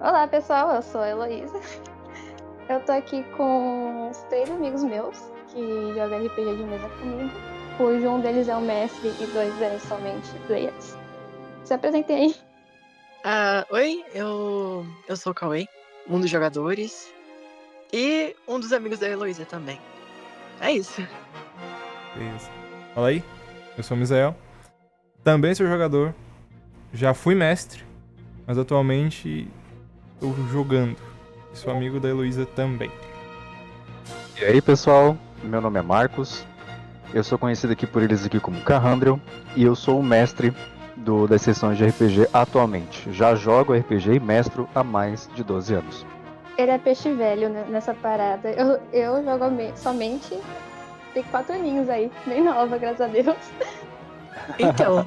Olá, pessoal, eu sou a Heloísa. Eu tô aqui com os 3 amigos meus que jogam RPG de mesa comigo, cujo um deles é um mestre e 2 é somente players. Se apresentem aí. Oi, eu sou o Cauê, um dos jogadores e um dos amigos da Heloísa também. É isso. Beleza. Fala aí, eu sou o Misael. Também sou jogador. Já fui mestre, mas atualmente estou jogando. E sou amigo da Heloísa também. E aí pessoal, meu nome é Marcos, eu sou conhecido aqui por eles aqui como Cahandriel e eu sou o mestre das sessões de RPG atualmente. Já jogo RPG e mestro há mais de 12 anos. Ele é peixe velho nessa parada. Eu jogo somente, tem 4 aninhos aí, bem nova, graças a Deus. Então,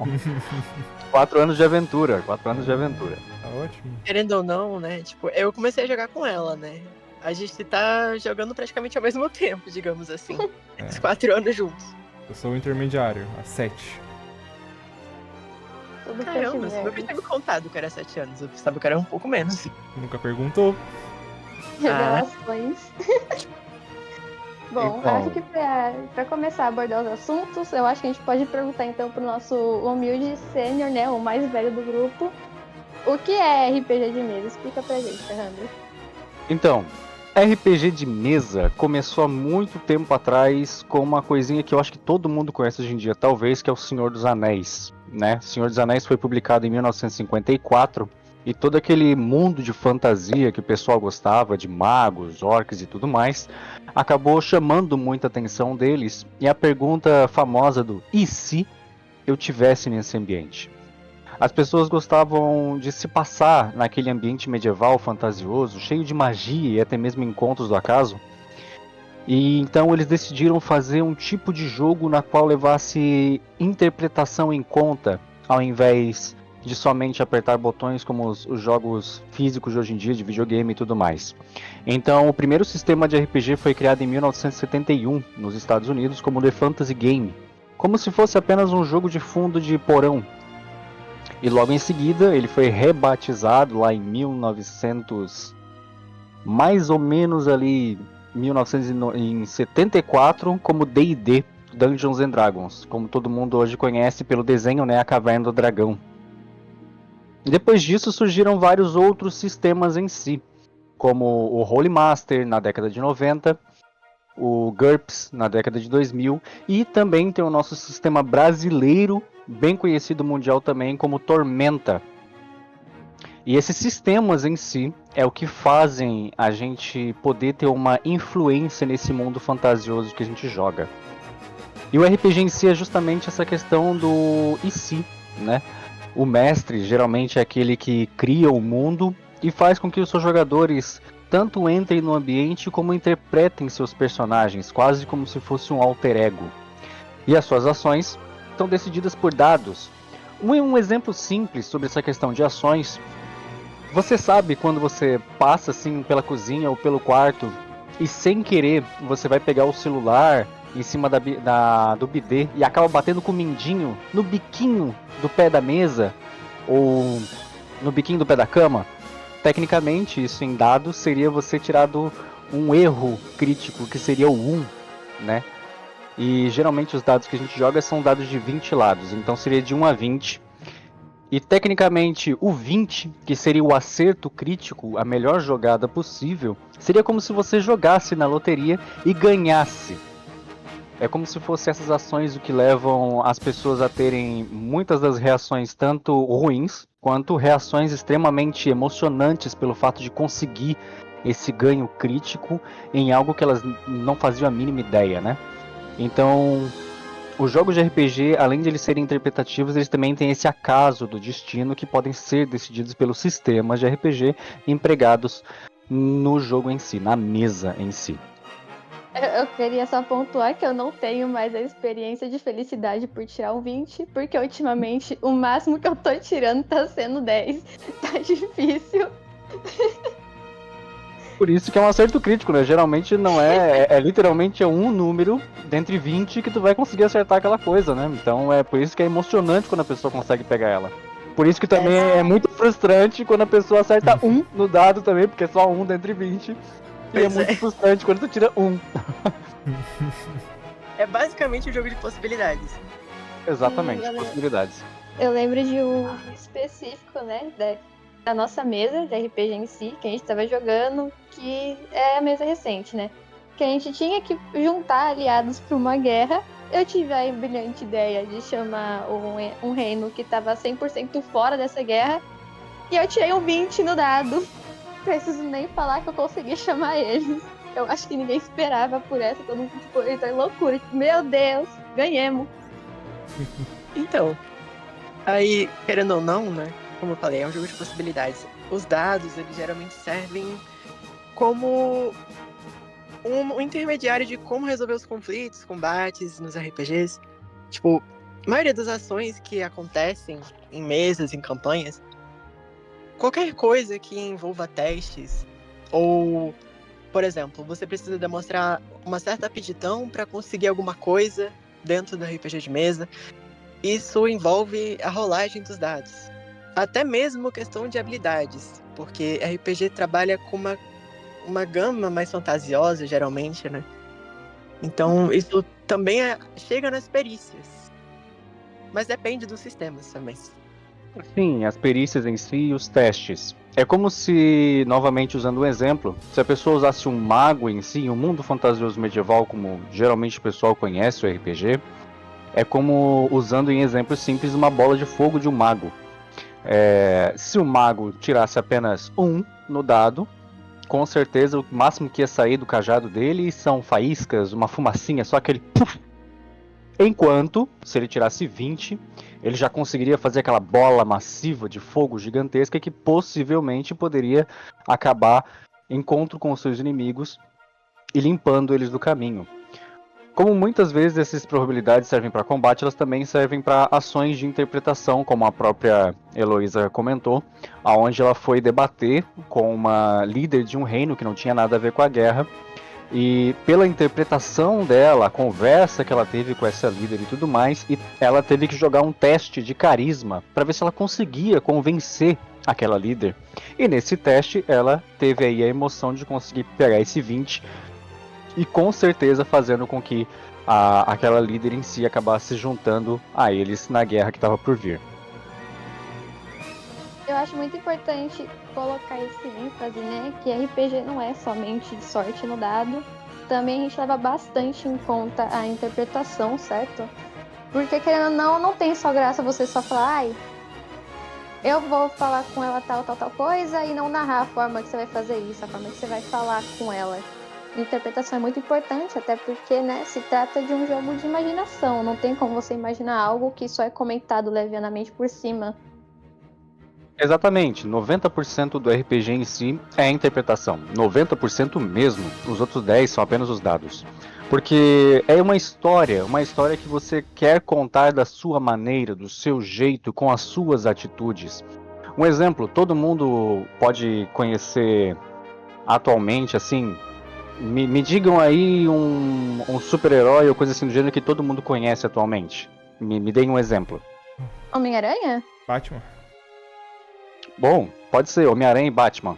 4 anos de aventura. Tá ótimo. querendo ou não, né? Tipo, eu comecei a jogar com ela, né? A gente tá jogando praticamente ao mesmo tempo, digamos assim. Os 4 anos juntos. Eu sou o intermediário, há 7. Tudo Caramba, peixe você velho. nunca tinha me contado que era 7 anos. Eu pensava que era um pouco menos. Nunca perguntou. Revelações. Bom, Então. acho que pra começar a abordar os assuntos, eu acho que a gente pode perguntar então pro nosso humilde sênior, né, o mais velho do grupo, o que é RPG de mesa? Explica pra gente, Fernando. Então, RPG de mesa começou há muito tempo atrás com uma coisinha que eu acho que todo mundo conhece hoje em dia, talvez, que é o Senhor dos Anéis, né? Senhor dos Anéis foi publicado em 1954 e todo aquele mundo de fantasia que o pessoal gostava, de magos, orcs e tudo mais, acabou chamando muita atenção deles. E a pergunta famosa do "e se eu tivesse nesse ambiente?" As pessoas gostavam de se passar naquele ambiente medieval fantasioso, cheio de magia e até mesmo encontros do acaso. E então eles decidiram fazer um tipo de jogo na qual levasse interpretação em conta, ao invés de somente apertar botões como os jogos físicos de hoje em dia, de videogame e tudo mais. Então o primeiro sistema de RPG foi criado em 1971 nos Estados Unidos como The Fantasy Game, como se fosse apenas um jogo de fundo de porão. E logo em seguida ele foi rebatizado lá em 1900, mais ou menos ali 1974, como D&D, Dungeons and Dragons, como todo mundo hoje conhece pelo desenho, né, A Caverna do Dragão. Depois disso surgiram vários outros sistemas em si, como o Holy Master na década de 90, o GURPS na década de 2000 e também tem o nosso sistema brasileiro, bem conhecido mundial também como Tormenta. E esses sistemas em si é o que fazem a gente poder ter uma influência nesse mundo fantasioso que a gente joga. E o RPG em si é justamente essa questão do e se, né? O mestre geralmente é aquele que cria o mundo e faz com que os seus jogadores tanto entrem no ambiente como interpretem seus personagens, quase como se fosse um alter ego. E as suas ações são decididas por dados. Um exemplo simples sobre essa questão de ações: você sabe quando você passa assim pela cozinha ou pelo quarto e sem querer você vai pegar o celular em cima do bidê e acaba batendo com o mindinho no biquinho do pé da mesa ou no biquinho do pé da cama? Tecnicamente, isso em dados seria você tirado um erro crítico, que seria o 1, né? E geralmente os dados que a gente joga são dados de 20 lados, então seria de 1 a 20. E tecnicamente o 20, que seria o acerto crítico, a melhor jogada possível, seria como se você jogasse na loteria e ganhasse. É como se fossem essas ações o que levam as pessoas a terem muitas das reações tanto ruins, quanto reações extremamente emocionantes pelo fato de conseguir esse ganho crítico em algo que elas não faziam a mínima ideia, né? Então, os jogos de RPG, além de eles serem interpretativos, eles também têm esse acaso do destino que podem ser decididos pelos sistemas de RPG empregados no jogo em si, na mesa em si. Eu queria só pontuar que eu não tenho mais a experiência de felicidade por tirar um 20, porque ultimamente o máximo que eu tô tirando tá sendo 10. Tá difícil. Por isso que é um acerto crítico, né? Geralmente não é literalmente um número dentre 20 que tu vai conseguir acertar aquela coisa, né? Então é por isso que é emocionante quando a pessoa consegue pegar ela. Por isso que também é muito frustrante quando a pessoa acerta 1 no dado também, porque é só 1 dentre 20. E é Pois muito é. frustrante quando tu tira 1. É basicamente um jogo de possibilidades. Exatamente, Sim, possibilidades. eu lembro de um específico, né, da nossa mesa de RPG em si, que a gente estava jogando, que é a mesa recente, né? Que a gente tinha que juntar aliados para uma guerra. Eu tive a brilhante ideia de chamar um reino que estava 100% fora dessa guerra, e eu tirei um 20 no dado. Preciso nem falar que eu consegui chamar eles. Eu acho que ninguém esperava por essa, todo mundo ficou em loucura. Meu Deus, ganhemos. Então, aí, querendo ou não, né? Como eu falei, é um jogo de possibilidades. Os dados, eles geralmente servem como um intermediário de como resolver os conflitos, combates nos RPGs. Tipo, a maioria das ações que acontecem em mesas, em campanhas, qualquer coisa que envolva testes, ou, por exemplo, você precisa demonstrar uma certa aptidão para conseguir alguma coisa dentro do RPG de mesa, isso envolve a rolagem dos dados. Até mesmo questão de habilidades, porque RPG trabalha com uma gama mais fantasiosa, geralmente, né? Então, isso também chega nas perícias. Mas depende dos sistemas também. Sim, as perícias em si e os testes. É como se, novamente usando um exemplo, se a pessoa usasse um mago em si, um mundo fantasioso medieval, como geralmente o pessoal conhece o RPG, é como, usando em exemplos simples, uma bola de fogo de um mago. Se o mago tirasse apenas 1 no dado, com certeza o máximo que ia sair do cajado dele são faíscas, uma fumacinha, só aquele puff. Enquanto, se ele tirasse 20, ele já conseguiria fazer aquela bola massiva de fogo gigantesca que possivelmente poderia acabar encontro com os seus inimigos e limpando eles do caminho. Como muitas vezes essas probabilidades servem para combate, elas também servem para ações de interpretação, como a própria Heloísa comentou, aonde ela foi debater com uma líder de um reino que não tinha nada a ver com a guerra. E pela interpretação dela, a conversa que ela teve com essa líder e tudo mais, e ela teve que jogar um teste de carisma para ver se ela conseguia convencer aquela líder. E nesse teste ela teve aí a emoção de conseguir pegar esse 20 e com certeza fazendo com que aquela líder em si acabasse se juntando a eles na guerra que estava por vir. Eu acho muito importante colocar esse ênfase, né? Que RPG não é somente de sorte no dado. Também a gente leva bastante em conta a interpretação, certo? Porque querendo ou não tem só graça você só falar, ai, eu vou falar com ela tal coisa e não narrar a forma que você vai fazer isso, a forma que você vai falar com ela. Interpretação é muito importante, até porque, né, se trata de um jogo de imaginação. Não tem como você imaginar algo que só é comentado levianamente por cima. Exatamente, 90% do RPG em si é a interpretação, 90% mesmo, os outros 10 são apenas os dados. Porque é uma história que você quer contar da sua maneira, do seu jeito, com as suas atitudes. Um exemplo, todo mundo pode conhecer atualmente, assim, me digam aí um super-herói ou coisa assim do gênero que todo mundo conhece atualmente. Me deem um exemplo. Homem-Aranha? Batman. Bom, pode ser Homem-Aranha e Batman.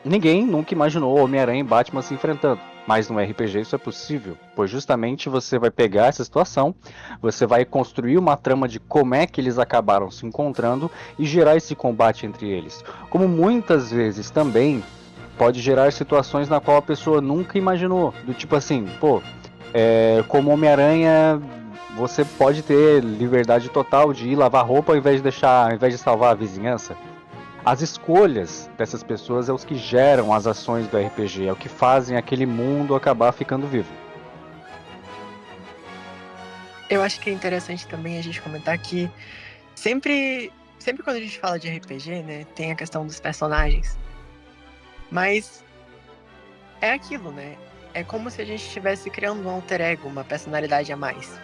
Ninguém nunca imaginou Homem-Aranha e Batman se enfrentando. Mas no RPG isso é possível, pois justamente você vai pegar essa situação, você vai construir uma trama de como é que eles acabaram se encontrando e gerar esse combate entre eles. Como muitas vezes também pode gerar situações na qual a pessoa nunca imaginou. Do tipo assim, como Homem-Aranha, você pode ter liberdade total de ir lavar roupa ao invés de salvar a vizinhança. As escolhas dessas pessoas é os que geram as ações do RPG, é o que fazem aquele mundo acabar ficando vivo. Eu acho que é interessante também a gente comentar que sempre quando a gente fala de RPG, né, tem a questão dos personagens. Mas é aquilo, né? É como se a gente estivesse criando um alter ego, uma personalidade a mais.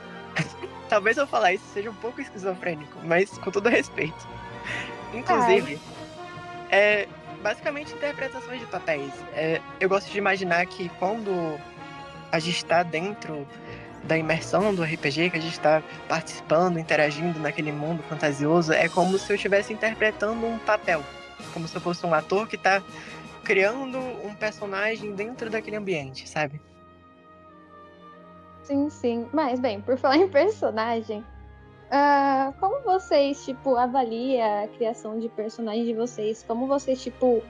Talvez eu falar isso seja um pouco esquizofrênico, mas com todo respeito. Inclusive, é basicamente interpretações de papéis. Eu gosto de imaginar que quando a gente está dentro da imersão do RPG, que a gente está participando, interagindo naquele mundo fantasioso, é como se eu estivesse interpretando um papel. Como se eu fosse um ator que está criando um personagem dentro daquele ambiente, sabe? Sim, sim. Mas, bem, por falar em personagem, como vocês, tipo, avalia a criação de personagem de vocês? Como vocês, tipo,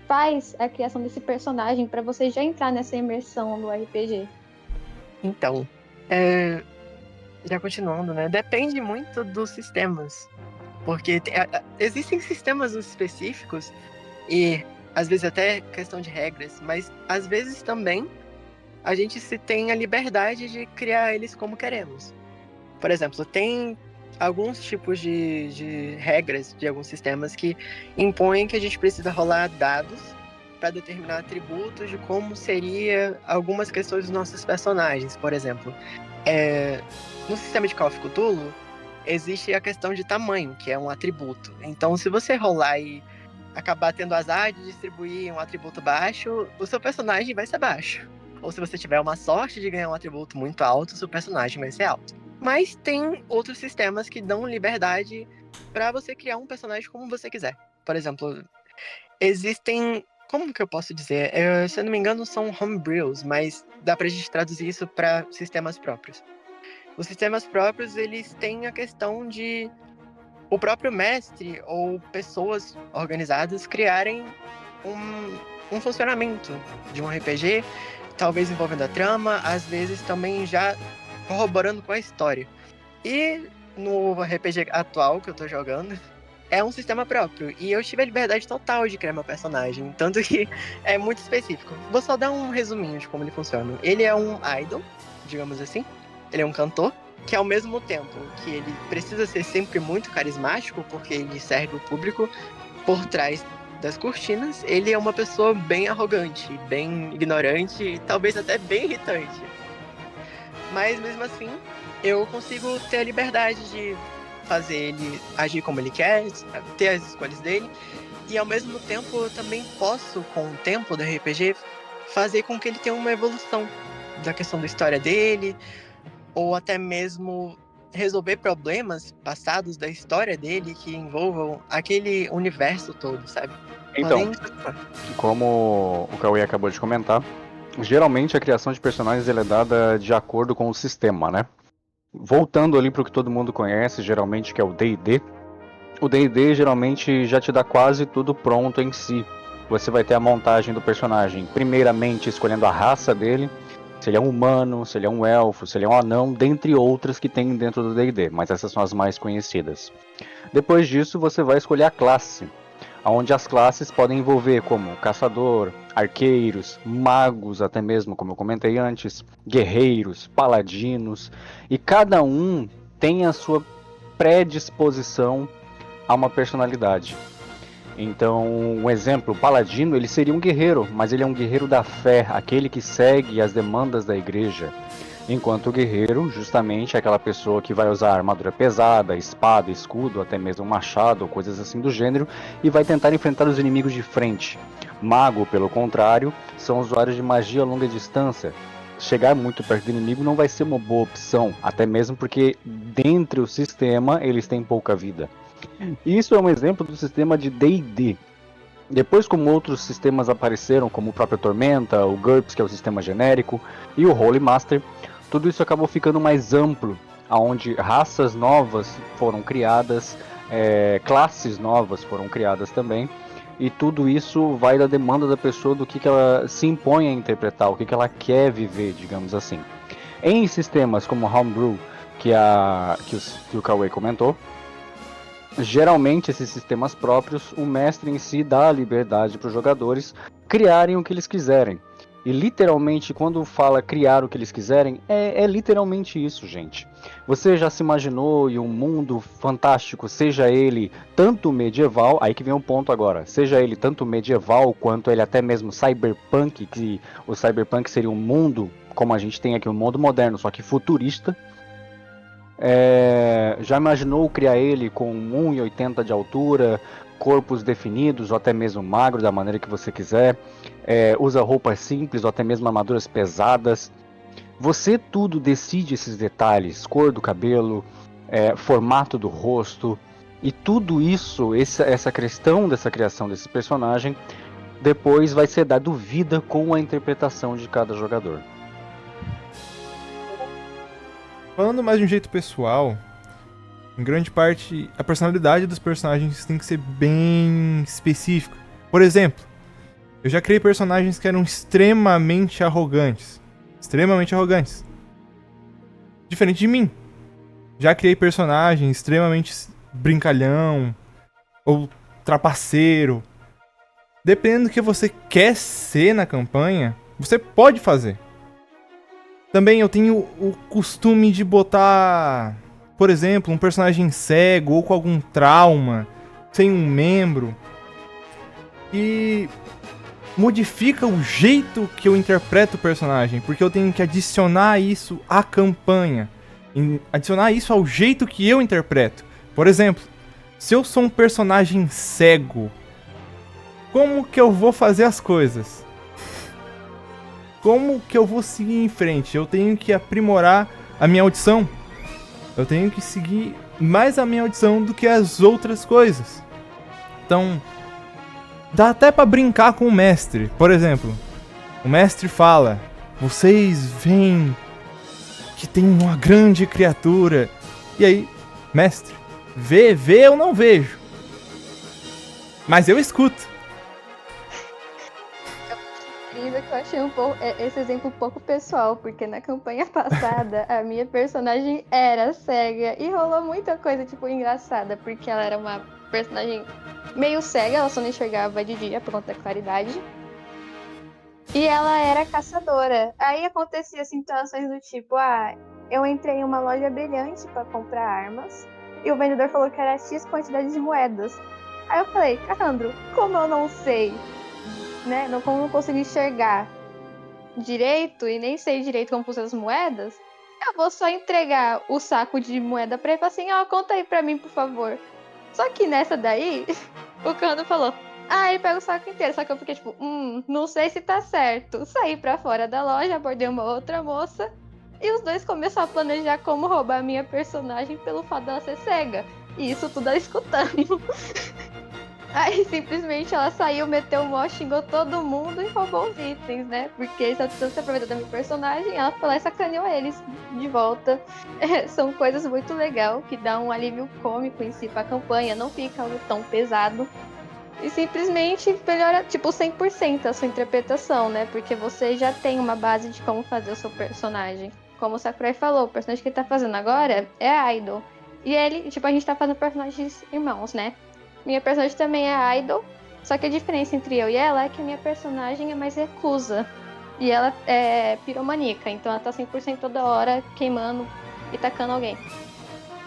faz a criação desse personagem pra você já entrar nessa imersão do RPG? Então, já continuando, né? Depende muito dos sistemas. Porque existem sistemas específicos e às vezes até questão de regras, mas às vezes também a gente se tem a liberdade de criar eles como queremos. Por exemplo, tem alguns tipos de regras de alguns sistemas que impõem que a gente precisa rolar dados para determinar atributos de como seria algumas questões dos nossos personagens. Por exemplo, no sistema de Call of Cthulhu, existe a questão de tamanho, que é um atributo. Então, se você rolar e acabar tendo azar de distribuir um atributo baixo, o seu personagem vai ser baixo. Ou se você tiver uma sorte de ganhar um atributo muito alto, o seu personagem vai ser alto. Mas tem outros sistemas que dão liberdade para você criar um personagem como você quiser. Por exemplo, existem... Como que eu posso dizer? Se eu não me engano, são homebrews, mas dá pra gente traduzir isso para sistemas próprios. Os sistemas próprios, eles têm a questão de o próprio mestre ou pessoas organizadas criarem um funcionamento de um RPG, talvez envolvendo a trama, às vezes também já corroborando com a história. E no RPG atual que eu tô jogando, é um sistema próprio. E eu tive a liberdade total de criar meu personagem. Tanto que é muito específico. Vou só dar um resuminho de como ele funciona. Ele é um idol, digamos assim. Ele é um cantor, que ao mesmo tempo que ele precisa ser sempre muito carismático, porque ele serve o público, por trás das cortinas, ele é uma pessoa bem arrogante, bem ignorante e talvez até bem irritante. Mas mesmo assim, eu consigo ter a liberdade de fazer ele agir como ele quer, ter as escolhas dele, e ao mesmo tempo eu também posso, com o tempo do RPG, fazer com que ele tenha uma evolução da questão da história dele, ou até mesmo resolver problemas passados da história dele que envolvam aquele universo todo, sabe? Então, como o Cauê acabou de comentar, geralmente a criação de personagens ela é dada de acordo com o sistema, né? Voltando ali para o que todo mundo conhece, geralmente que é o D&D. O D&D geralmente já te dá quase tudo pronto em si. Você vai ter a montagem do personagem, primeiramente escolhendo a raça dele, se ele é um humano, se ele é um elfo, se ele é um anão, dentre outras que tem dentro do D&D, mas essas são as mais conhecidas. Depois disso, você vai escolher a classe, onde as classes podem envolver como caçador, arqueiros, magos, até mesmo, como eu comentei antes, guerreiros, paladinos, e cada um tem a sua predisposição a uma personalidade. Então, um exemplo, o paladino, ele seria um guerreiro, mas ele é um guerreiro da fé, aquele que segue as demandas da igreja. Enquanto o guerreiro, justamente, é aquela pessoa que vai usar armadura pesada, espada, escudo, até mesmo machado, coisas assim do gênero, e vai tentar enfrentar os inimigos de frente. Mago, pelo contrário, são usuários de magia a longa distância. Chegar muito perto do inimigo não vai ser uma boa opção, até mesmo porque dentro do sistema eles têm pouca vida. Isso é um exemplo do sistema de D&D. Depois, como outros sistemas apareceram, como o próprio Tormenta, o GURPS, que é o sistema genérico, e o Holy Master, tudo isso acabou ficando mais amplo, onde raças novas foram criadas, classes novas foram criadas também, e tudo isso vai da demanda da pessoa, do que ela se impõe a interpretar, o que ela quer viver, digamos assim. Em sistemas como Homebrew, que o Cauê comentou, geralmente esses sistemas próprios, o mestre em si dá a liberdade para os jogadores criarem o que eles quiserem. E literalmente, quando fala criar o que eles quiserem, é literalmente isso, gente. Você já se imaginou em um mundo fantástico, seja ele tanto medieval, aí que vem o ponto agora, seja ele tanto medieval quanto ele até mesmo cyberpunk, que o cyberpunk seria um mundo, como a gente tem aqui, um mundo moderno, só que futurista. Já imaginou criar ele com 1,80 de altura, corpos definidos ou até mesmo magro, da maneira que você quiser, usa roupas simples ou até mesmo armaduras pesadas. Você tudo decide esses detalhes, cor do cabelo, formato do rosto, e tudo isso, essa questão dessa criação desse personagem, depois vai ser dado vida com a interpretação de cada jogador. Falando mais de um jeito pessoal, em grande parte, a personalidade dos personagens tem que ser bem específica. Por exemplo, eu já criei personagens que eram extremamente arrogantes. Extremamente arrogantes. Diferente de mim. Já criei personagens extremamente brincalhão ou trapaceiro. Dependendo do que você quer ser na campanha, você pode fazer. Também eu tenho o costume de botar, por exemplo, um personagem cego ou com algum trauma, sem um membro, e modifica o jeito que eu interpreto o personagem, porque eu tenho que adicionar isso à campanha, adicionar isso ao jeito que eu interpreto. Por exemplo, se eu sou um personagem cego, como que eu vou fazer as coisas? Como que eu vou seguir em frente? Eu tenho que aprimorar a minha audição. Eu tenho que seguir mais a minha audição do que as outras coisas. Então, dá até pra brincar com o mestre. Por exemplo, o mestre fala: vocês veem que tem uma grande criatura. E aí, mestre, vê eu não vejo. Mas eu escuto. Que eu achei esse exemplo um pouco pessoal, porque na campanha passada a minha personagem era cega e rolou muita coisa, tipo, engraçada, porque ela era uma personagem meio cega, ela só não enxergava de dia por conta da claridade. E ela era caçadora. Aí acontecia situações do tipo, eu entrei em uma loja brilhante pra comprar armas e o vendedor falou que era X quantidade de moedas. Aí eu falei: Cassandro, como eu não sei, né? Como eu não consigo enxergar direito e nem sei direito como funcionam as moedas, eu vou só entregar o saco de moeda pra ele e falar assim: conta aí pra mim, por favor. Só que nessa daí, o Cano falou: ele pega o saco inteiro. Só que eu fiquei tipo, não sei se tá certo. Saí pra fora da loja, abordei uma outra moça e os dois começaram a planejar como roubar a minha personagem pelo fato dela ser cega. E isso tudo ela escutando. Aí simplesmente ela saiu, meteu o mó, xingou todo mundo e roubou os itens, né? Porque eles estão se aproveitando da minha personagem, ela foi lá e sacaneou eles de volta. São coisas muito legais, que dá um alívio cômico em si pra campanha, não fica algo tão pesado. E simplesmente melhora, tipo, 100% a sua interpretação, né? Porque você já tem uma base de como fazer o seu personagem. Como o Sakurai falou, o personagem que ele tá fazendo agora é Idol. E ele, tipo, a gente tá fazendo personagens irmãos, né? Minha personagem também é Idol, só que a diferença entre eu e ela é que a minha personagem é mais reclusa. E ela é piromaníaca, então ela tá 100% toda hora queimando e tacando alguém.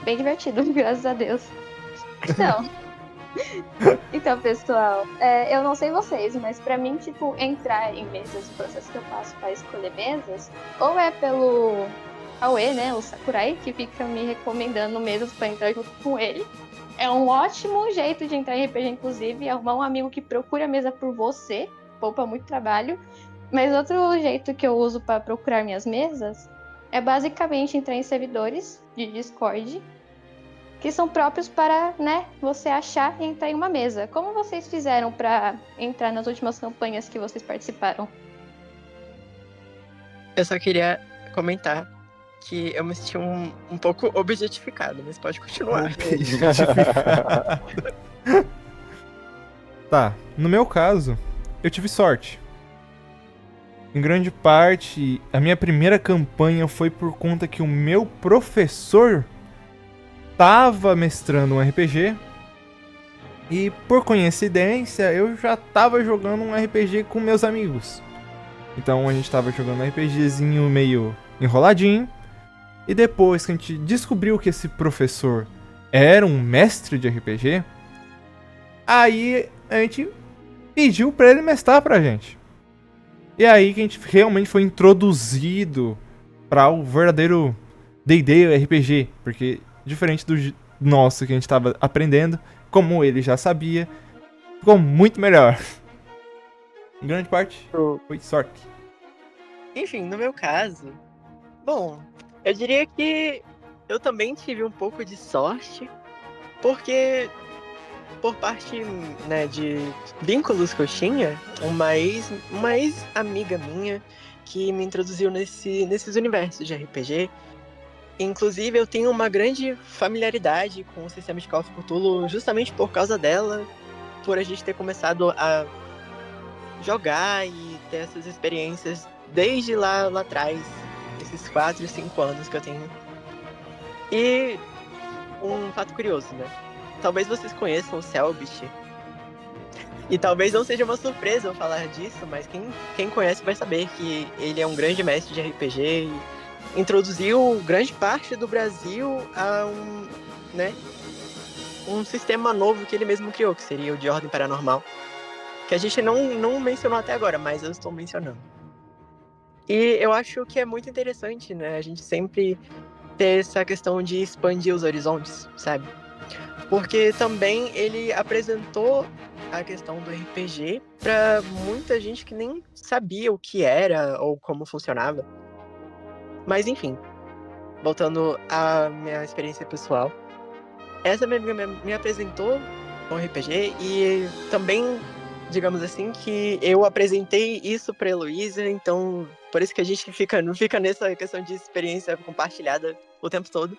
Bem divertido, graças a Deus. Então pessoal, eu não sei vocês, mas pra mim, tipo, entrar em mesas, o processo que eu faço pra escolher mesas, ou é pelo Aue, né, o Sakurai, que fica me recomendando mesas pra entrar junto com ele. É um ótimo jeito de entrar em RPG, inclusive, arrumar um amigo que procura a mesa por você, poupa muito trabalho. Mas outro jeito que eu uso para procurar minhas mesas é basicamente entrar em servidores de Discord, que são próprios para, né, você achar e entrar em uma mesa. Como vocês fizeram para entrar nas últimas campanhas que vocês participaram? Eu só queria comentar que eu me senti um pouco objetificado, mas pode continuar. Tá, no meu caso, eu tive sorte. Em grande parte, a minha primeira campanha foi por conta que o meu professor tava mestrando um RPG e, por coincidência, eu já tava jogando um RPG com meus amigos. Então a gente tava jogando um RPGzinho meio enroladinho. E depois que a gente descobriu que esse professor era um mestre de RPG, aí a gente pediu pra ele mestrar pra gente. E aí que a gente realmente foi introduzido para o verdadeiro D&D RPG, porque diferente do nosso que a gente tava aprendendo, como ele já sabia, ficou muito melhor. Em grande parte, foi sorte. Enfim, no meu caso, Bom, eu diria que eu também tive um pouco de sorte, porque por parte, né, de vínculos que eu tinha, uma ex-amiga minha que me introduziu nesses universos de RPG. Inclusive, eu tenho uma grande familiaridade com o sistema de Call of Cthulhu justamente por causa dela, por a gente ter começado a jogar e ter essas experiências desde lá atrás, esses 4, 5 anos que eu tenho. E um fato curioso, né? Talvez vocês conheçam o Selbit. E talvez não seja uma surpresa eu falar disso, mas quem conhece vai saber que ele é um grande mestre de RPG e introduziu grande parte do Brasil a né, um sistema novo que ele mesmo criou, que seria o de Ordem Paranormal. Que a gente não mencionou até agora, mas eu estou mencionando. E eu acho que é muito interessante, né? A gente sempre ter essa questão de expandir os horizontes, sabe? Porque também ele apresentou a questão do RPG pra muita gente que nem sabia o que era ou como funcionava. Mas enfim, voltando à minha experiência pessoal, essa minha amiga me apresentou o RPG e também, digamos assim, que eu apresentei isso pra Heloísa, então por isso que a gente não fica nessa questão de experiência compartilhada o tempo todo.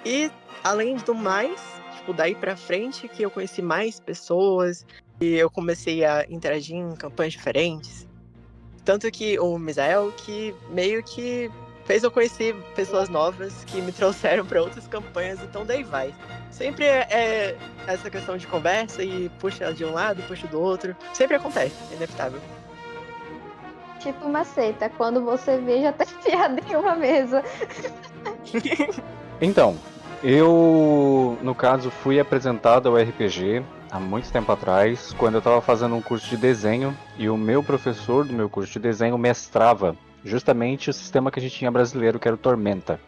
E, além do mais, tipo, daí pra frente que eu conheci mais pessoas e eu comecei a interagir em campanhas diferentes. Tanto que o Misael, que meio que fez eu conhecer pessoas novas que me trouxeram pra outras campanhas, então daí vai. Sempre é essa questão de conversa e puxa de um lado, puxa do outro. Sempre acontece, é inevitável. Tipo uma seita, quando você vê já tá enfiado em uma mesa. Então, eu, no caso, fui apresentado ao RPG há muito tempo atrás, quando eu estava fazendo um curso de desenho e o meu professor do meu curso de desenho mestrava justamente o sistema que a gente tinha brasileiro, que era o Tormenta.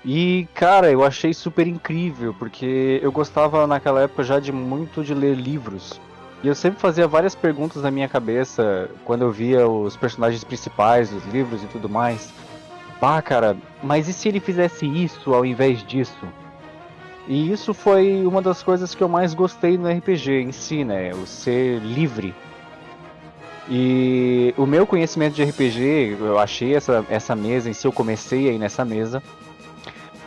E, cara, eu achei super incrível, porque eu gostava naquela época já de muito de ler livros. E eu sempre fazia várias perguntas na minha cabeça quando eu via os personagens principais dos livros e tudo mais. Ah, cara, mas e se ele fizesse isso ao invés disso? E isso foi uma das coisas que eu mais gostei no RPG em si, né? O ser livre. E o meu conhecimento de RPG, eu achei essa mesa em si, eu comecei aí nessa mesa.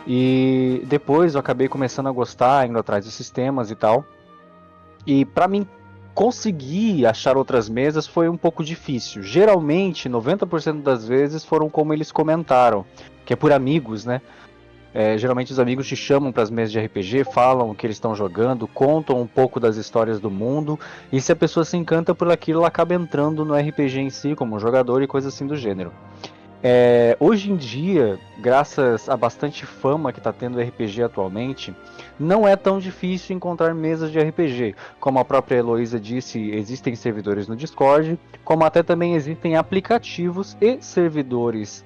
E depois eu acabei começando a gostar, indo atrás dos sistemas e tal. E pra mim conseguir achar outras mesas foi um pouco difícil. Geralmente, 90% das vezes foram como eles comentaram, que é por amigos, né? Geralmente os amigos te chamam para as mesas de RPG, falam o que eles estão jogando, contam um pouco das histórias do mundo, e se a pessoa se encanta por aquilo, ela acaba entrando no RPG em si, como jogador e coisa assim do gênero. Hoje em dia, graças a bastante fama que está tendo o RPG atualmente, não é tão difícil encontrar mesas de RPG. Como a própria Heloísa disse, existem servidores no Discord, como até também existem aplicativos e servidores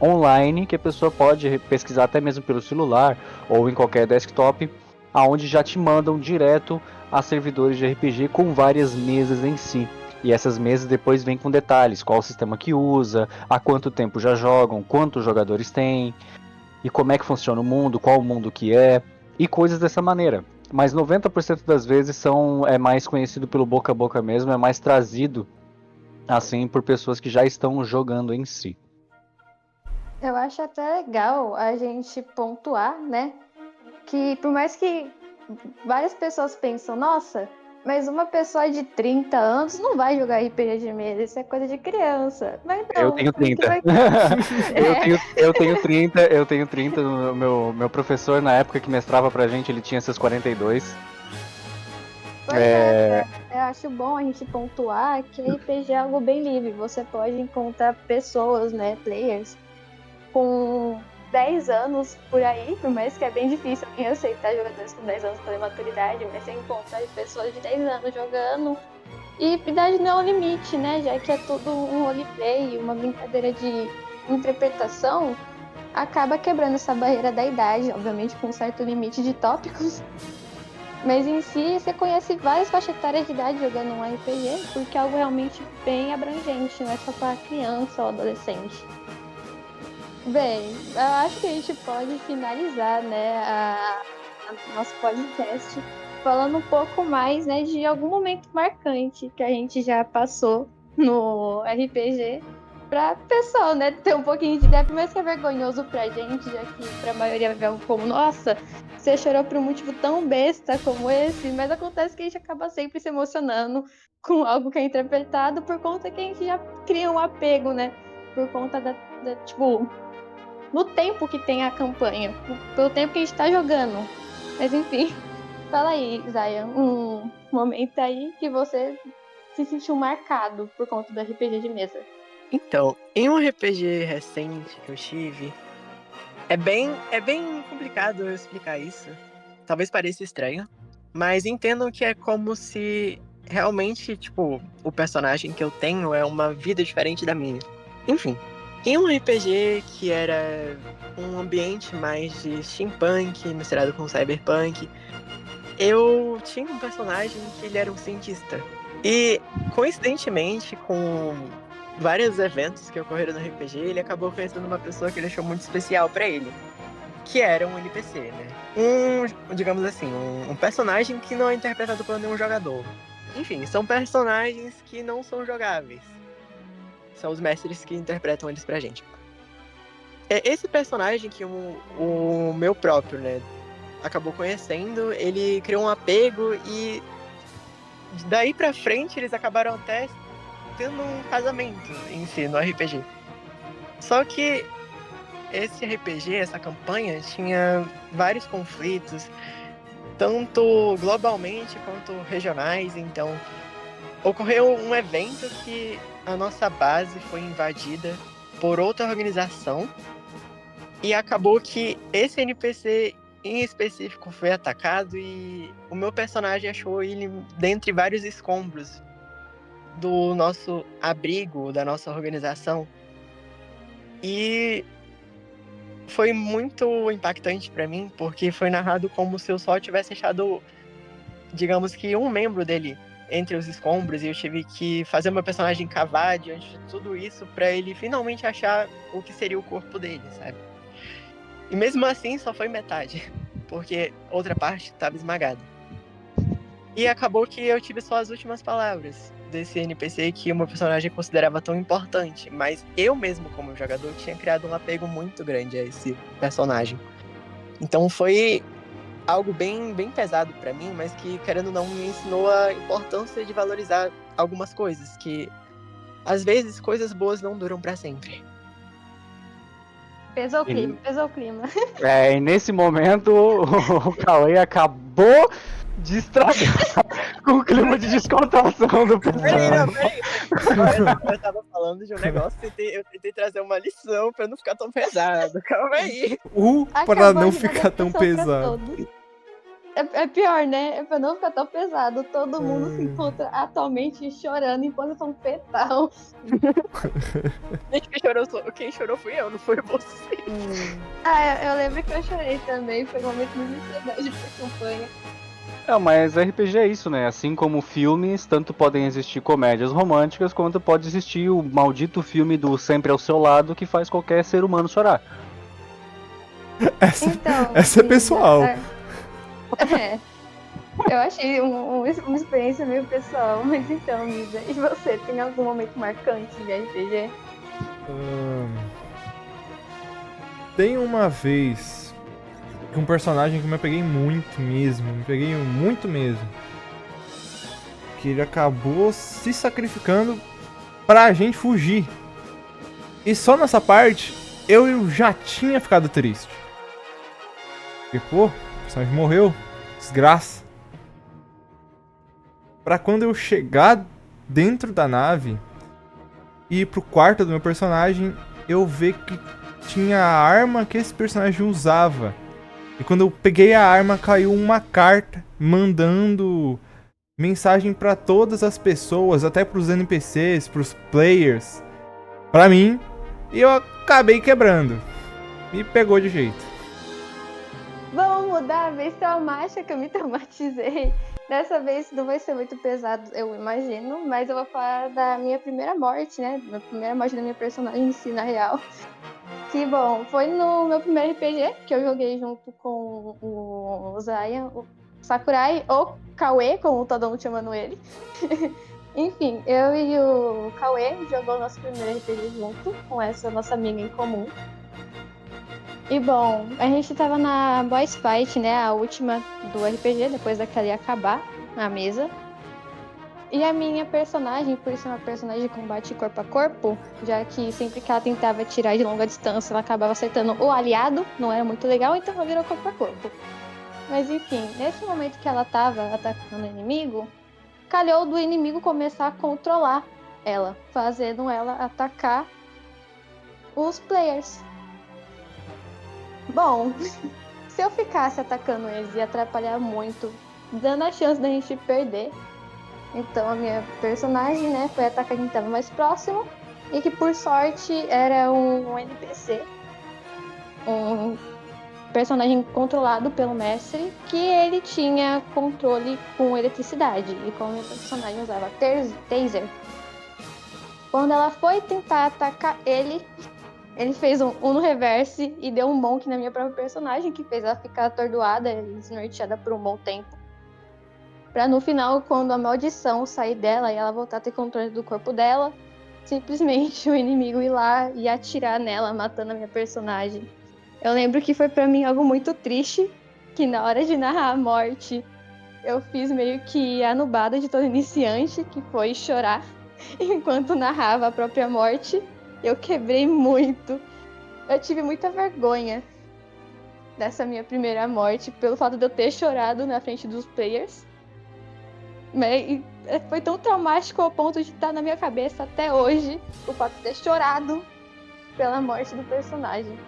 online que a pessoa pode pesquisar até mesmo pelo celular ou em qualquer desktop, aonde já te mandam direto a servidores de RPG com várias mesas em si. E essas mesas depois vêm com detalhes, qual o sistema que usa, há quanto tempo já jogam, quantos jogadores tem, e como é que funciona o mundo, qual o mundo que é, e coisas dessa maneira. Mas 90% das vezes é mais conhecido pelo boca a boca mesmo, é mais trazido assim por pessoas que já estão jogando em si. Eu acho até legal a gente pontuar, né? Que por mais que várias pessoas pensam, nossa, mas uma pessoa de 30 anos não vai jogar RPG de mesa, isso é coisa de criança. Mas Eu não, tenho 30. vai... eu tenho 30. Meu professor, na época que mestrava pra gente, ele tinha seus 42. Pois é, eu acho bom a gente pontuar que RPG é algo bem livre. Você pode encontrar pessoas, né, players, com 10 anos por aí, por mais que é bem difícil alguém aceitar jogadores com 10 anos pela maturidade, mas você encontra pessoas de 10 anos jogando. E idade não é um limite, né? Já que é tudo um roleplay, uma brincadeira de interpretação, acaba quebrando essa barreira da idade, obviamente com um certo limite de tópicos. Mas em si, você conhece várias faixas etárias de idade jogando um RPG, porque é algo realmente bem abrangente, não é só para criança ou adolescente. Bem, eu acho que a gente pode finalizar, né, nosso podcast falando um pouco mais, né, de algum momento marcante que a gente já passou no RPG pra pessoal, né, ter um pouquinho de ideia, por mais que é vergonhoso pra gente, já que pra maioria vê algo como, nossa, você chorou por um motivo tão besta como esse, mas acontece que a gente acaba sempre se emocionando com algo que é interpretado por conta que a gente já cria um apego, né, por conta tipo, no tempo que tem a campanha, pelo tempo que a gente tá jogando. Mas enfim, fala aí, Zaya, um momento aí que você se sentiu marcado por conta do RPG de mesa. Então, em um RPG recente que eu tive, é bem complicado eu explicar isso. Talvez pareça estranho, mas entendam que é como se realmente, tipo, o personagem que eu tenho é uma vida diferente da minha. Enfim, em um RPG que era um ambiente mais de steampunk misturado com cyberpunk, eu tinha um personagem que ele era um cientista. E, coincidentemente, com vários eventos que ocorreram no RPG, ele acabou conhecendo uma pessoa que ele achou muito especial pra ele, que era um NPC, né? Digamos assim, um personagem que não é interpretado por nenhum jogador. Enfim, são personagens que não são jogáveis. São os mestres que interpretam eles pra gente. É esse personagem que o meu próprio, né, acabou conhecendo, ele criou um apego e daí pra frente eles acabaram até tendo um casamento em si no RPG. Só que esse RPG, essa campanha, tinha vários conflitos, tanto globalmente quanto regionais. Então, ocorreu um evento que a nossa base foi invadida por outra organização e acabou que esse NPC em específico foi atacado e o meu personagem achou ele dentre vários escombros do nosso abrigo, da nossa organização. E foi muito impactante pra mim, porque foi narrado como se eu só tivesse achado, digamos que, um membro dele entre os escombros, e eu tive que fazer meu personagem cavar diante de tudo isso pra ele finalmente achar o que seria o corpo dele, sabe? E mesmo assim só foi metade, porque outra parte estava esmagada. E acabou que eu tive só as últimas palavras desse NPC que o meu personagem considerava tão importante, mas eu mesmo, como jogador, tinha criado um apego muito grande a esse personagem. Então foi algo bem pesado pra mim, mas que, querendo ou não, me ensinou a importância de valorizar algumas coisas, que às vezes coisas boas não duram pra sempre. Pesou o clima, pesou o clima. É, e nesse momento o Cauê acabou de estragar com o clima de descontração do pessoal. Peraí. Eu tava falando de um negócio, eu tentei trazer uma lição pra não ficar tão pesado. Calma aí. Pra Acabou não de dar ficar tão depressão pra pesado. todos. É pior, né? É pra não ficar tão pesado. Todo mundo se encontra atualmente chorando em posição fetal. Gente, quem chorou fui eu, não foi você. Eu lembro que eu chorei também. Foi um momento muito ansiedade pra campanha. Não, mas RPG é isso, né? Assim como filmes, tanto podem existir comédias românticas, quanto pode existir o maldito filme do Sempre ao Seu Lado, que faz qualquer ser humano chorar. Essa é pessoal. Eu achei uma experiência meio pessoal, mas então, Misa, e você, tem algum momento marcante de RPG? Tem uma vez que um personagem que eu me apeguei muito mesmo, que ele acabou se sacrificando pra gente fugir. E só nessa parte eu já tinha ficado triste. Porque, pô, o personagem morreu, desgraça. Pra quando eu chegar dentro da nave e ir pro quarto do meu personagem, eu ver que tinha a arma que esse personagem usava. E quando eu peguei a arma, caiu uma carta mandando mensagem pra todas as pessoas, até pros NPCs, pros players, pra mim, e eu acabei quebrando. Me pegou de jeito. Vamos da vez traumática que eu me traumatizei, dessa vez não vai ser muito pesado, eu imagino, mas eu vou falar da minha primeira morte, né? Da primeira morte da minha personagem em si, na real. Que bom, foi no meu primeiro RPG que eu joguei junto com o Zayan, o Sakurai, ou Kawe, como todo mundo chamando ele. Enfim, eu e o Kawe jogou nosso primeiro RPG junto com essa nossa amiga em comum. E bom, a gente tava na boss fight, né? A última do RPG, depois daquela ia acabar a mesa. E a minha personagem, por ser uma personagem de combate corpo a corpo, já que sempre que ela tentava tirar de longa distância, ela acabava acertando o aliado, não era muito legal, então ela virou corpo a corpo. Mas enfim, nesse momento que ela tava atacando o inimigo, calhou do inimigo começar a controlar ela, fazendo ela atacar os players. Bom, se eu ficasse atacando eles ia atrapalhar muito, dando a chance da gente perder. Então a minha personagem, né, foi atacar quem estava mais próximo e que por sorte era um NPC, um personagem controlado pelo mestre, que ele tinha controle com eletricidade e como minha personagem usava taser. Quando ela foi tentar atacar ele fez um no reverse e deu um bonk na minha própria personagem, que fez ela ficar atordoada e desnorteada por um bom tempo. Pra no final, quando a maldição sair dela e ela voltar a ter controle do corpo dela, simplesmente o inimigo ir lá e atirar nela, matando a minha personagem. Eu lembro que foi pra mim algo muito triste, que na hora de narrar a morte, eu fiz meio que a nubada de todo iniciante, que foi chorar, enquanto narrava a própria morte. Eu quebrei muito. Eu tive muita vergonha dessa minha primeira morte, pelo fato de eu ter chorado na frente dos players. Mas foi tão traumático ao ponto de estar na minha cabeça até hoje o fato de ter chorado pela morte do personagem.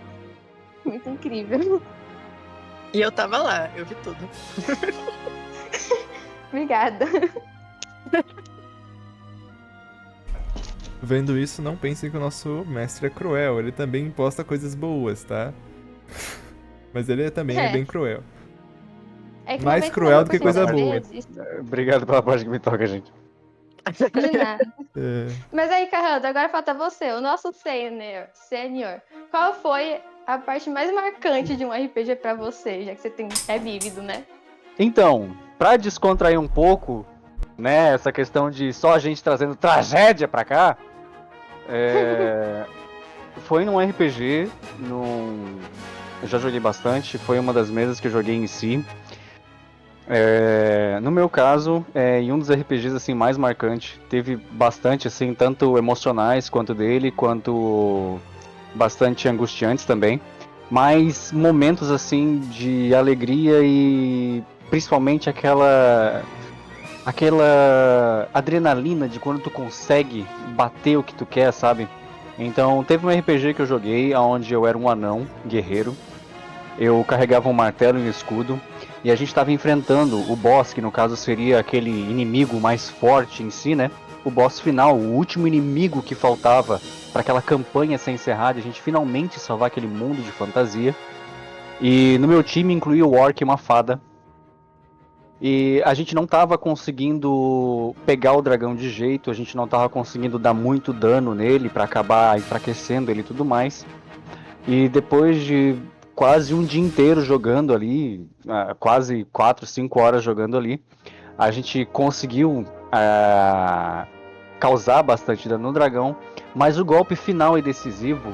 Muito incrível. E eu tava lá, eu vi tudo. Obrigada. Vendo isso, não pensem que o nosso mestre é cruel. Ele também posta coisas boas, tá? Mas ele também é bem cruel. É que Mais uma vez cruel falou do que por cento coisa das boa. vezes, Obrigado pela parte que me toca, gente. de nada. É, Mas aí, Carrando, agora falta você, o nosso sênior. Qual foi a parte mais marcante de um RPG pra você, já que você é vívido, né? Então, pra descontrair um pouco, né, essa questão de só a gente trazendo tragédia pra cá, foi num RPG, eu já joguei bastante, foi uma das mesas que eu joguei em si. No meu caso, em um dos RPGs assim mais marcante, teve bastante assim, tanto emocionais quanto dele, quanto bastante angustiantes também, mas momentos assim de alegria e principalmente aquela adrenalina de quando tu consegue bater o que tu quer, sabe? Então, teve um RPG que eu joguei onde eu era um anão guerreiro. Eu carregava um martelo e um escudo. E a gente estava enfrentando o boss, que no caso seria aquele inimigo mais forte em si, né? O boss final, o último inimigo que faltava para aquela campanha ser encerrada, a gente finalmente salvar aquele mundo de fantasia. E no meu time incluía o orc e uma fada. E a gente não estava conseguindo pegar o dragão de jeito, a gente não estava conseguindo dar muito dano nele para acabar enfraquecendo ele e tudo mais. E depois de quase um dia inteiro jogando ali, quase 4, 5 horas jogando ali, a gente conseguiu causar bastante dano no dragão, mas o golpe final e decisivo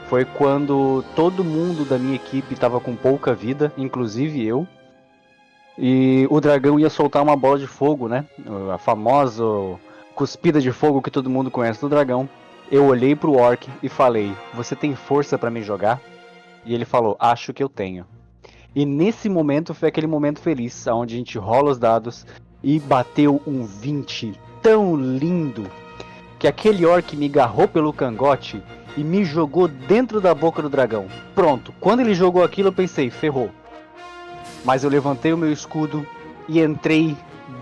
foi quando todo mundo da minha equipe estava com pouca vida, inclusive eu, e o dragão ia soltar uma bola de fogo, né? A famosa cuspida de fogo que todo mundo conhece do dragão. Eu olhei pro orc e falei, você tem força pra me jogar? E ele falou, acho que eu tenho. E nesse momento foi aquele momento feliz, onde a gente rola os dados e bateu um 20 tão lindo, que aquele orc me agarrou pelo cangote e me jogou dentro da boca do dragão. Pronto, quando ele jogou aquilo eu pensei, ferrou. Mas eu levantei o meu escudo e entrei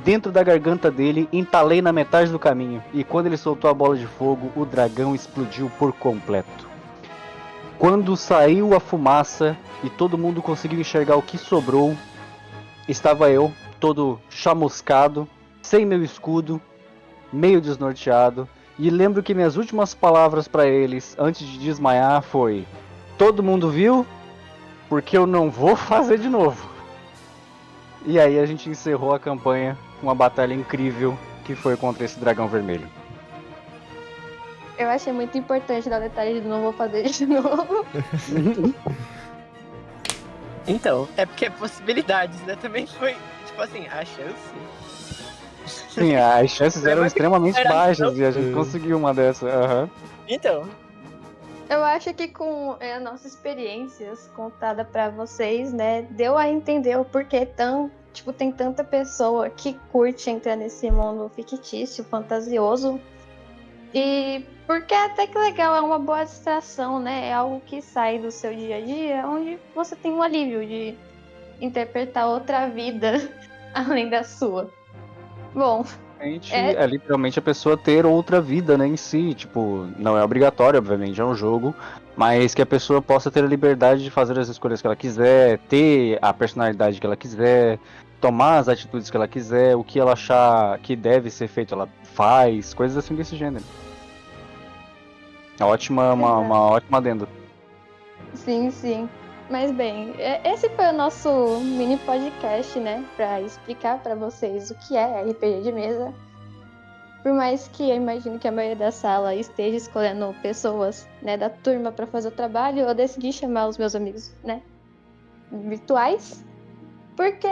dentro da garganta dele, entalei na metade do caminho. E quando ele soltou a bola de fogo, o dragão explodiu por completo. Quando saiu a fumaça e todo mundo conseguiu enxergar o que sobrou, estava eu, todo chamuscado, sem meu escudo, meio desnorteado, e lembro que minhas últimas palavras para eles antes de desmaiar foi: todo mundo viu? Porque eu não vou fazer de novo. E aí a gente encerrou a campanha com uma batalha incrível que foi contra esse dragão vermelho. Eu achei muito importante dar o detalhe de não vou fazer de novo. Então, é porque possibilidades, né? Também foi, tipo assim, a chance. Sim, as chances eram extremamente Era baixas e a É. gente conseguiu uma dessa. Aham. Então, Eu acho que com as nossas experiências contadas pra vocês, né, deu a entender o porquê tem tanta pessoa que curte entrar nesse mundo fictício, fantasioso. E porque até que legal, é uma boa distração, né? É algo que sai do seu dia a dia, onde você tem um alívio de interpretar outra vida além da sua. Bom, É literalmente a pessoa ter outra vida, né, em si. Tipo, não é obrigatório, obviamente, é um jogo, mas que a pessoa possa ter a liberdade de fazer as escolhas que ela quiser, ter a personalidade que ela quiser, tomar as atitudes que ela quiser, o que ela achar que deve ser feito, ela faz, coisas assim desse gênero. Uma ótima adenda. sim, sim. Mas bem, esse foi o nosso mini podcast, né? Pra explicar pra vocês o que é RPG de mesa. Por mais que eu imagino que a maioria da sala esteja escolhendo pessoas, né, da turma pra fazer o trabalho, eu decidi chamar os meus amigos, né, virtuais. Porque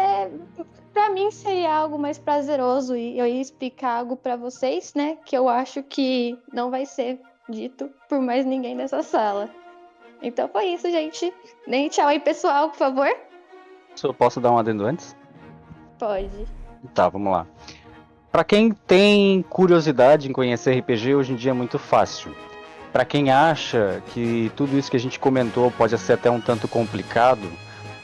pra mim seria algo mais prazeroso e eu ia explicar algo pra vocês, né, que eu acho que não vai ser dito por mais ninguém nessa sala. Então foi isso, gente. Nem tchau aí, pessoal, por favor. Eu posso dar um adendo antes? Pode. Tá, vamos lá. Pra quem tem curiosidade em conhecer RPG, hoje em dia é muito fácil. Pra quem acha que tudo isso que a gente comentou pode ser até um tanto complicado,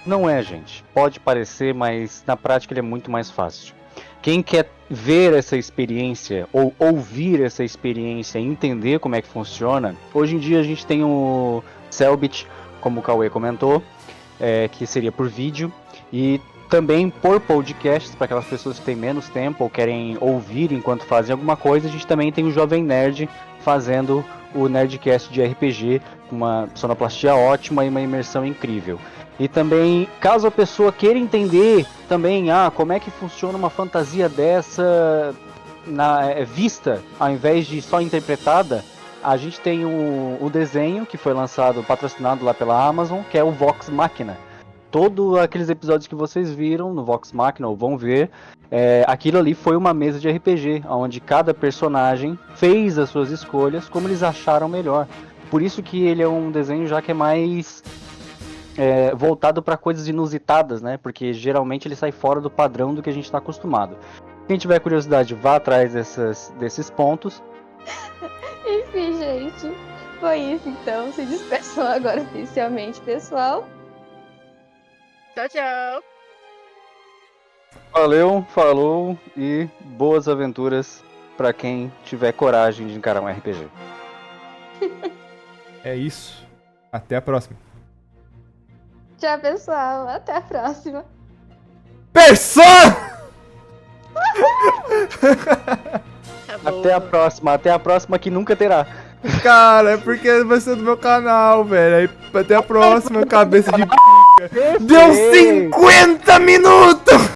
não é, gente. Pode parecer, mas na prática ele é muito mais fácil. Quem quer ver essa experiência ou ouvir essa experiência e entender como é que funciona, hoje em dia a gente tem o Cellbit, como o Cauê comentou, que seria por vídeo, e também por podcasts, para aquelas pessoas que têm menos tempo ou querem ouvir enquanto fazem alguma coisa. A gente também tem o Jovem Nerd fazendo o Nerdcast de RPG, com uma sonoplastia ótima e uma imersão incrível. E também, caso a pessoa queira entender também como é que funciona uma fantasia dessa vista, ao invés de só interpretada, a gente tem o desenho que foi lançado, patrocinado lá pela Amazon, que é o Vox Machina. Todos aqueles episódios que vocês viram no Vox Machina, ou vão ver, aquilo ali foi uma mesa de RPG, onde cada personagem fez as suas escolhas como eles acharam melhor. Por isso que ele é um desenho já que é mais voltado para coisas inusitadas, né? Porque geralmente ele sai fora do padrão do que a gente está acostumado. Quem tiver curiosidade, vá atrás desses pontos. Enfim, gente. Foi isso, então. Se despeçam agora oficialmente, pessoal. tchau, tchau. Valeu, falou e boas aventuras para quem tiver coragem de encarar um RPG. É isso. Até a próxima. Tchau, pessoal. Até a próxima. Persona! Acabou. Até a próxima que nunca terá. Cara, é porque vai ser do meu canal, velho. Aí, até a próxima, cabeça de p***. Deu 50 minutos!